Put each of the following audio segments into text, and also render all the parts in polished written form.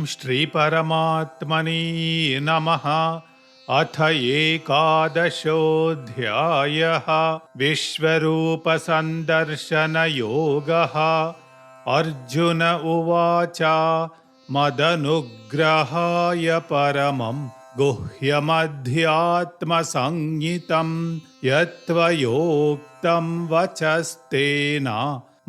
श्रीपरमात्मने नमः। अथ एकादशोऽध्यायः। विश्वरूपसन्दर्शनयोगः। अर्जुन उवाच मदनुग्रहाय परमं गुह्यमध्यात्मसंज्ञितं यत्त्वयोक्तं वचस्तेन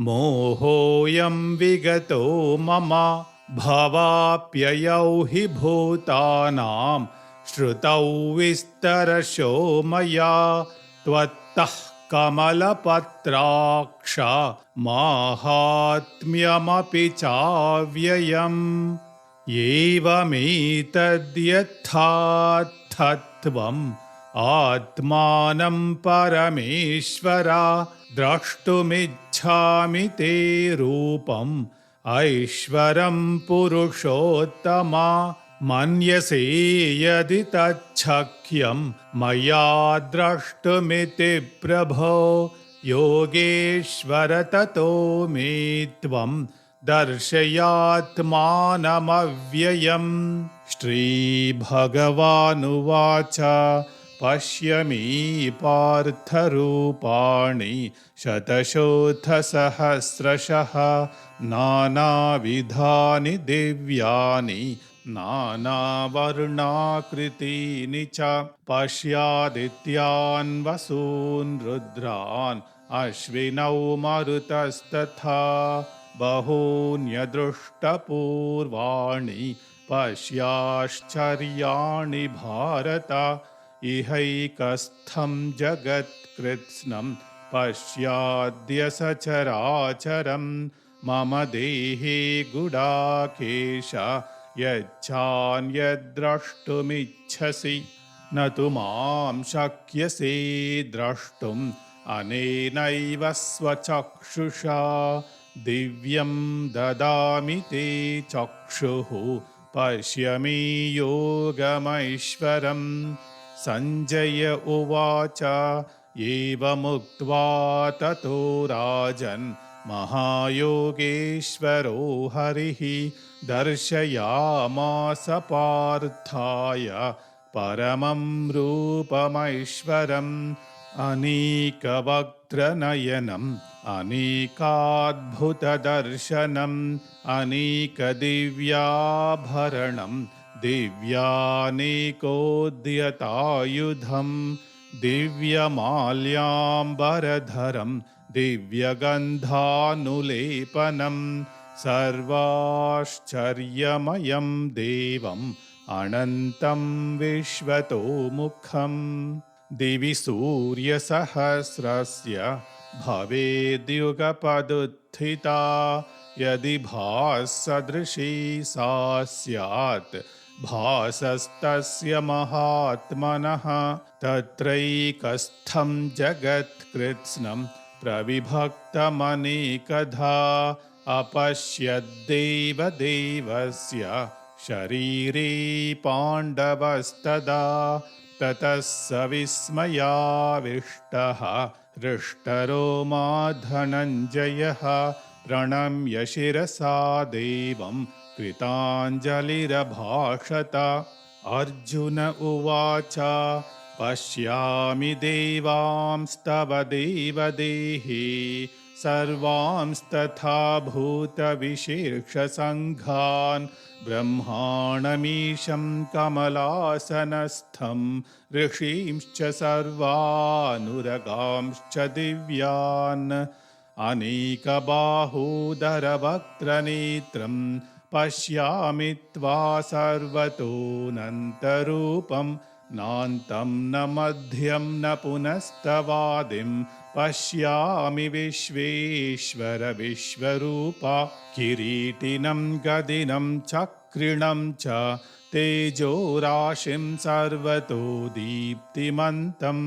मोहोऽयं विगतो मम। भवाप्ययौ हि भूतानां श्रुतौ विस्तरशो मया त्वत्तः कमलपत्राक्ष माहात्म्यमपि चाव्ययम्। एवमेतद्यथार्थत्वम् आत्मानं परमेश्वर द्रष्टुमिच्छामि ते रूपम् ऐश्वरं पुरुषोत्तम। मन्यसे यदि तच्छक्यं मया द्रष्टुमिति प्रभो योगेश्वर ततो मे त्वं दर्शयात्मानमव्ययम्। श्रीभगवानुवाच पश्य मे पार्थरूपाणि शतशोऽथसहस्रशः नानाविधानि दिव्यानि नानावर्णाकृतीनि च। पश्यादित्यान् वसून् रुद्रान् अश्विनौ मरुतस्तथा बहून्यदृष्टपूर्वाणि पश्याश्चर्याणि भारत। इहैकस्थं जगत्कृत्स्नं पश्याद्य सचराचरं मम देहे गुडाकेश यच्छान्यद्द्रष्टुमिच्छसि न तु मां शक्यसे द्रष्टुम् अनेनैव स्वचक्षुषा। दिव्यं ददामि ते चक्षुः पश्य मे योगमैश्वरम्। सञ्जय उवाच एवमुक्त्वा ततो राजन् महायोगेश्वरो हरिः दर्शयामास पार्थाय परमं रूपमैश्वरम्। अनेकवक्त्रनयनम् अनेकाद्भुतदर्शनम् अनेकदिव्याभरणं दिव्यानेकोद्यतायुधं दिव्यमाल्याम्बरधरं दिव्यगन्धानुलेपनं सर्वाश्चर्यमयं देवम् अनन्तं विश्वतोमुखम्। दिवि सूर्यसहस्रस्य भवेद्युगपदुत्थिता यदि भाससदृशी सा स्यात् भासस्तस्य महात्मनः। तत्रैकस्थं जगत्कृत्स्नं प्रविभक्तमनेकधा अपश्यद्देवदेवस्य शरीरे पाण्डवस्तदा। ततः स विस्मयाविष्टः हृष्टरोमा धनञ्जयः प्रणम्य शिरसा देवं कृताञ्जलिरभाषत। अर्जुन उवाच पश्यामि देवांस्तव देवदेहे सर्वांस्तथा भूतविशेषसङ्घान् ब्रह्माणमीशं कमलासनस्थं ऋषींश्च सर्वानुरगांश्च दिव्यान् अनेकबाहूदरवक्त्रनेत्रं पश्यामि त्वा सर्वतोऽनन्तरूपं नान्तं न मध्यं न पुनस्तवादिं पश्यामि विश्वेश्वर विश्वरूप। किरीटिनं गदिनं चक्रिणं च तेजोराशिं सर्वतो दीप्तिमन्तं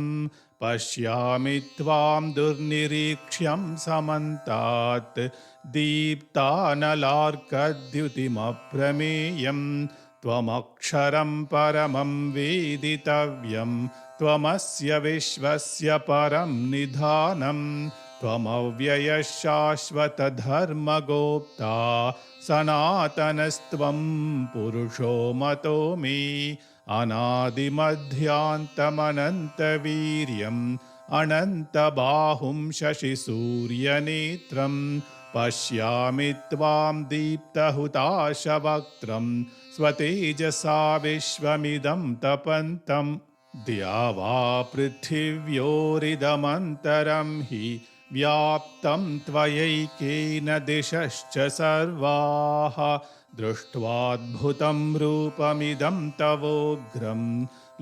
पश्यामि त्वां दुर्निरीक्ष्यं समन्तात् दीप्तानलार्कद्युतिमप्रमेयं। त्वमक्षरं परमं वेदितव्यं त्वमस्य विश्वस्य परं निधानं त्वमव्ययः शाश्वतधर्मगोप्ता सनातनस्त्वं पुरुषो मतो मे अनादिमध्यान्तमनन्तवीर्यम् अनन्तबाहुं शशिसूर्यनेत्रं पश्यामि त्वां दीप्तहुताशवक्त्रं स्वतेजसा विश्वमिदं तपन्तम् द्या वा पृथिव्योरिदमन्तरं हि व्याप्तं त्वयैकेन दिशश्च सर्वाः दृष्ट्वाद्भुतं रूपमिदं तवोग्रं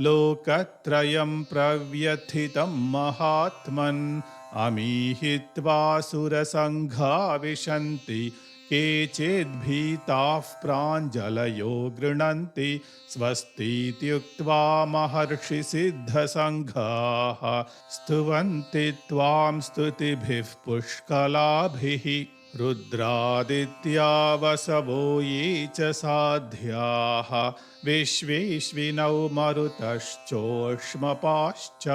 लोकत्रयं प्रव्यथितं महात्मन् अमीहित्वा सुरसङ्घा विशन्ति केचिद्भीताः प्राञ्जलयो गृह्णन्ति स्वस्तीत्युक्त्वा महर्षिसिद्धसङ्घाः स्तुवन्ति त्वां स्तुतिभिः पुष्कलाभिः रुद्रादित्या वसवो ये च साध्याः विश्वेश्विनौ मरुतश्चोष्मपाश्च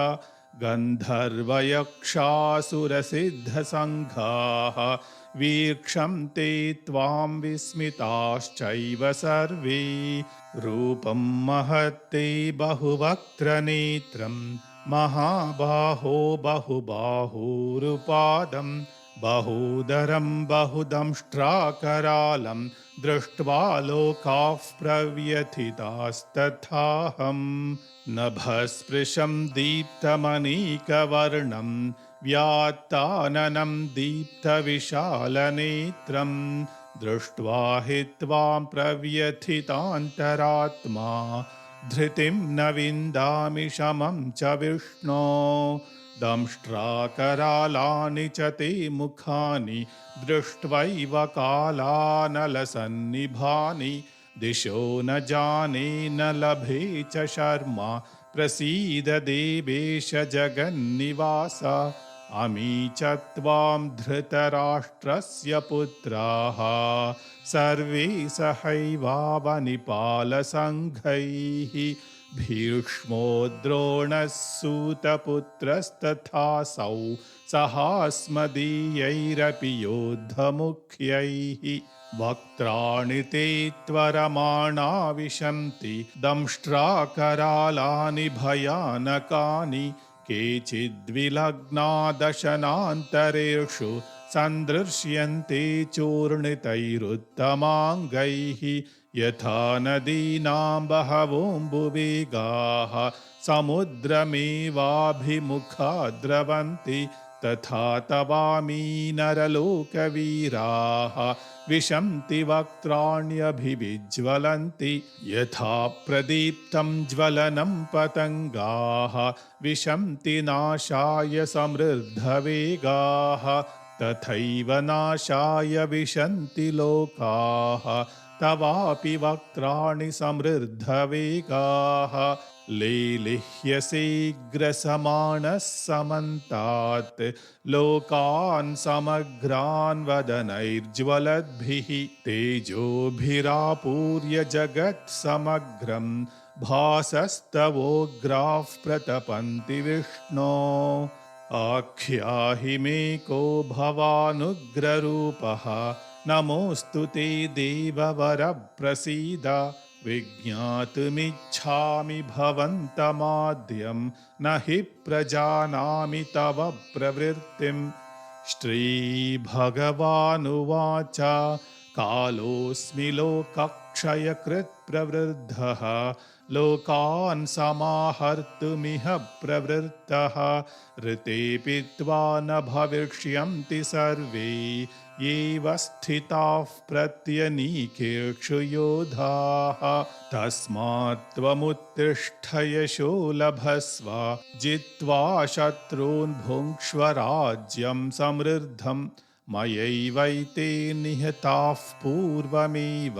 गन्धर्वयक्षासुरसिद्धसङ्घाः वीक्षन्ते त्वां विस्मिताश्चैव सर्वे रूपं महत्ते बहुवक्त्रनेत्रं महाबाहो बहुबाहुरुपादं बहूदरं बहुदंष्ट्राकरालं दृष्ट्वा लोकाः प्रव्यथितास्तथाहं नभस्पृशं दीप्तमनीकवर्णं व्यात्ताननं दीप्तविशालनेत्रं दृष्ट्वा हि त्वां प्रव्यथितान्तरात्मा धृतिं न विन्दामि शमं च विष्णो दंष्ट्राकरालानि च ते मुखानि दृष्ट्वैव कालानलसन्निभानि दिशो न जाने न लभे च शर्मा प्रसीद देवेश जगन्निवास अमी च त्वां धृतराष्ट्रस्य पुत्राः सर्वे सहैवावनिपालसङ्घैः भीष्मो द्रोणः सूतपुत्रस्तथासौ सहास्मदीयैरपि योद्धमुख्यैः वक्त्राणि ते त्वरमाणा विशन्ति दंष्ट्राकरालानि भयानकानि केचिद्विलग्ना दशनान्तरेषु सन्दृश्यन्ते चूर्णितैरुत्तमाङ्गैः यथा नदीनां बहवोऽम्बुवेगाः समुद्रमेवाभिमुखा द्रवन्ति तथा तवामी नरलोकवीराः विशन्ति वक्त्राण्यभिविज्वलन्ति यथा प्रदीप्तं ज्वलनं पतङ्गाः विशन्ति नाशाय समृद्धवेगाः तथैव नाशाय विशन्ति लोकाः तवापि वक्त्राणि समृद्धवेगाः लेलिह्यसेऽग्रसमाणः समन्तात् लोकान् समग्रान् वदनैर्ज्वलद्भिः तेजोभिरापूर्य जगत् समग्रं भासस्तवोग्राः प्रतपन्ति विष्णो आख्याहि मे को भवानुग्ररूपः नमोऽस्तु ते देववर प्रसीद विज्ञातुमिच्छामि भवन्तमाद्यं न हि प्रजानामि तव प्रवृत्तिम् श्रीभगवानुवाच कालोऽस्मि लोकक्षयकृत् प्रवृद्धः लोकान् समाहर्तुमिह प्रवृत्तः ऋतेऽपि त्वा न भविष्यन्ति सर्वे येव स्थिताः प्रत्यनीकेषु योधाः तस्मात् त्वमुत्तिष्ठ यशो लभस्व जित्वा शत्रून् भुङ्क्ष्व राज्यं समृद्धम् मयैवैते निहताः पूर्वमेव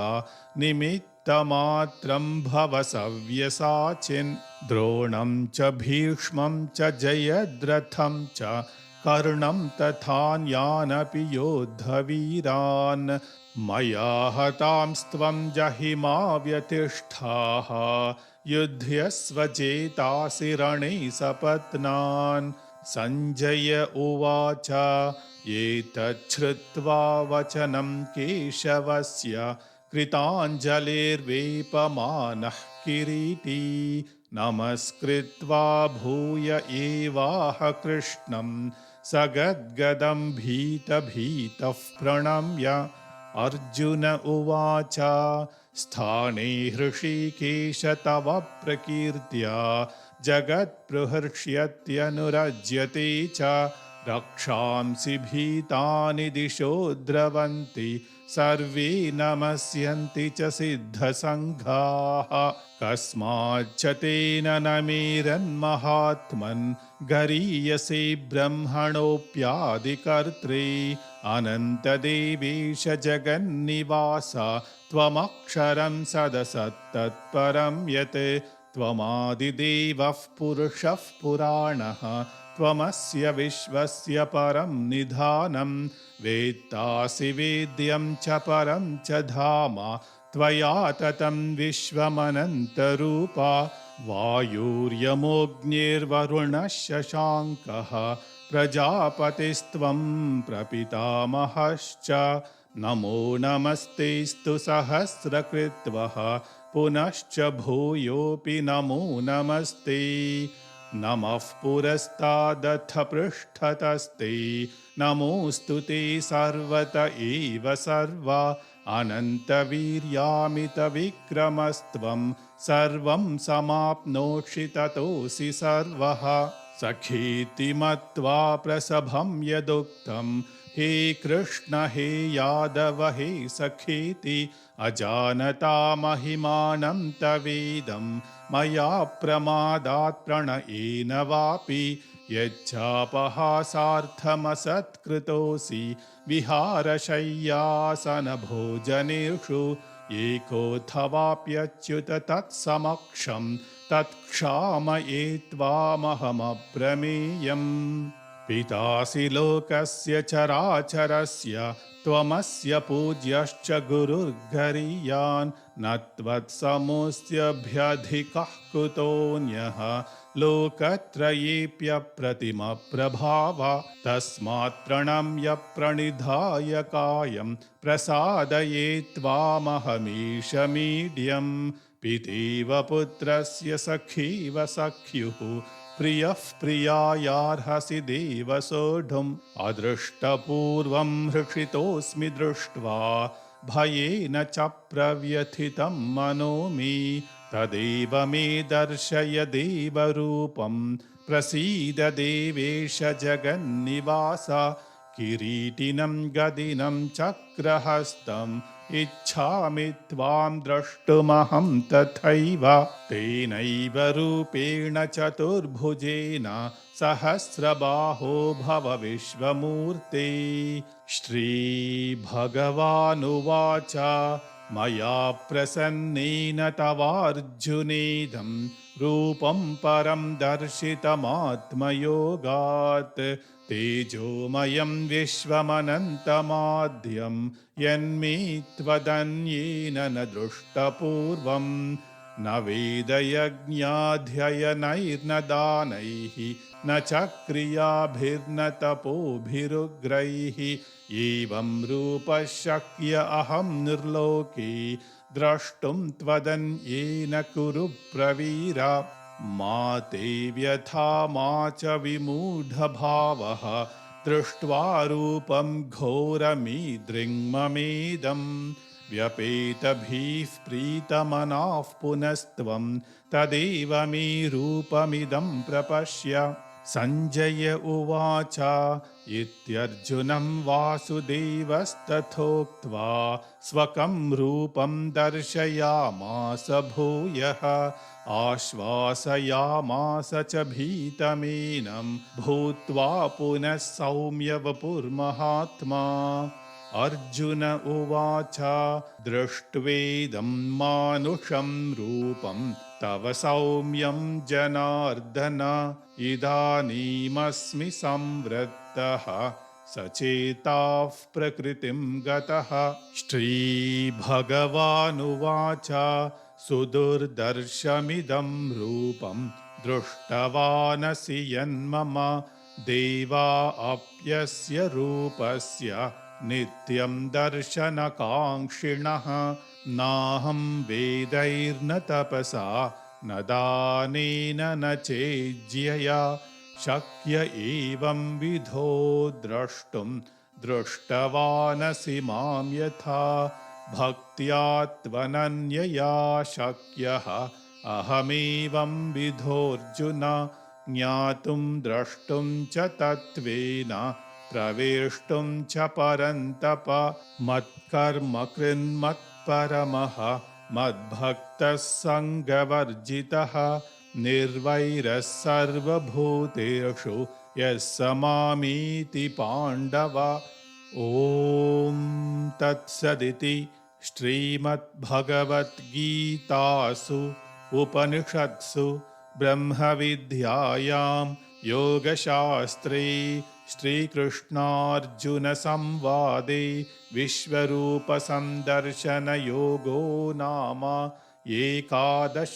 निमित्तमात्रं भव सव्यसाचिन् द्रोणं च भीष्मं च जयद्रथं च कर्णं तथान्यानपि योद्धवीरान् मया हतांस्त्वं जहिमा व्यतिष्ठाः युध्यस्व जेतासि रणे सपत्नान् सञ्जय उवाच एतच्छ्रुत्वा वचनं केशवस्य कृताञ्जलिर्वेपमानः किरीटी नमस्कृत्वा भूय एवाह कृष्णं सगद्गदं भीतः प्रणम्य अर्जुन उवाच स्थाने हृषीकेश तव प्रकीर्त्या जगत्प्रहर्ष्यत्यनुरज्यते च रक्षांसि भीतानि दिशो द्रवन्ति सर्वे नमस्यन्ति च सिद्धसङ्घाः कस्माच्च तेन न मेरन्महात्मन् गरीयसे ब्रह्मणोऽप्यादिकर्त्रे अनन्तदेवेश जगन्निवास त्वमक्षरं सदसत्तत्परं यत् त्वमादिदेवः पुरुषः पुराणः त्वमस्य विश्वस्य परं निधानं वेत्तासि वेद्यं च परं च धाम त्वया ततं विश्वमनन्तरूपा वायुर्यमोऽग्निर्वरुणः शशाङ्कः प्रजापतिस्त्वं प्रपितामहश्च नमो नमस्तेऽस्तु सहस्रकृत्वः पुनश्च भूयोऽपि नमो नमस्ते नमः पुरस्तादथ पृष्ठतस्ते नमोऽस्तु ते सर्वत एव सर्व अनन्तवीर्यामितविक्रमस्त्वं सर्वं समाप्नोषि ततोऽसि सर्वः सखेति मत्वा प्रसभं यदुक्तं हे कृष्ण हे यादव हे सखेति अजानता महिमानं तवेदं मया प्रमादात् प्रणयेन वापि यच्चापहासार्थमसत्कृतोऽसि विहारशय्यासनभोजनेषु एकोऽथवाप्यच्युत तत्समक्षं तत्क्षामये त्वामहमप्रमेयम् पितासि लोकस्य चराचरस्य त्वमस्य पूज्यश्च गुरुर्गरीयान् न त्वत्समोऽस्त्यभ्यधिकः कुतोऽन्यः लोकत्रयेऽप्यप्रतिमप्रभाव तस्मात् प्रणम्य प्रणिधाय कायं प्रसादये त्वामहमीश मीड्यम् पितेव पुत्रस्य सखीव सख्युः प्रियः प्रियायार्हसि देव सोढुम् अदृष्टपूर्वं हृषितोऽस्मि दृष्ट्वा भयेन च प्रव्यथितं मनो मे तदेव मे दर्शय देवरूपं प्रसीद देवेश जगन्निवास किरीटिनं गदिनं चक्रहस्तम् इच्छामि त्वां द्रष्टुमहं तथैव तेनैव रूपेण चतुर्भुजेन सहस्रबाहो भव विश्वमूर्ते श्रीभगवानुवाच मया प्रसन्नेन तवार्जुनेदं रूपं परं दर्शितमात्मयोगात् तेजोमयं विश्वमनन्तमाद्यं यन्मे त्वदन्येन न दृष्टपूर्वं न वेदयज्ञाध्ययनैर्न दानैः न च क्रियाभिर्न तपोभिरुग्रैः एवं रूपः शक्य अहं निर्लोके द्रष्टुं त्वदन्येन कुरु प्रवीर मा ते व्यथा मा च विमूढभावः दृष्ट्वा रूपं घोरमीदृङ्ममेदं व्यपेतभिः प्रीतमनाः पुनस्त्वं तदेव मे रूपमिदं प्रपश्य सञ्जय उवाच इत्यर्जुनं वासुदेवस्तथोक्त्वा स्वकं रूपं दर्शयामास भूयः आश्वासयामास च भीतमेनं भूत्वा पुनः सौम्य वपुर्महात्मा अर्जुन उवाच दृष्ट्वेदं मानुषं रूपं तव सौम्यं जनार्दन इदानीमस्मि संवृत्तः सचेताः प्रकृतिं गतः श्रीभगवानुवाच सुदुर्दर्शमिदं रूपं दृष्टवानसि यन्मम देवा अप्यस्य रूपस्य नित्यं दर्शनकाङ्क्षिणः नाहं वेदैर्न तपसा न दानेन न चेज्यया शक्य एवं विधो द्रष्टुं दृष्टवानसि मां यथा भक्त्या त्वनन्यया शक्यः अहमेवं विधोऽर्जुन ज्ञातुं द्रष्टुं च तत्त्वेन प्रवेष्टुं च परन्तप मत्कर्म कृन्मत्परमः मद्भक्तः सङ्गवर्जितः निर्वैरः सर्वभूतेषु यः स मामीति पाण्डव। ॐ तत्सदिति श्रीमद्भगवद्गीतासु उपनिषत्सु ब्रह्मविद्यायां योगशास्त्रे श्रीकृष्णार्जुनसंवादे विश्वरूपसन्दर्शनयोगो नाम 11.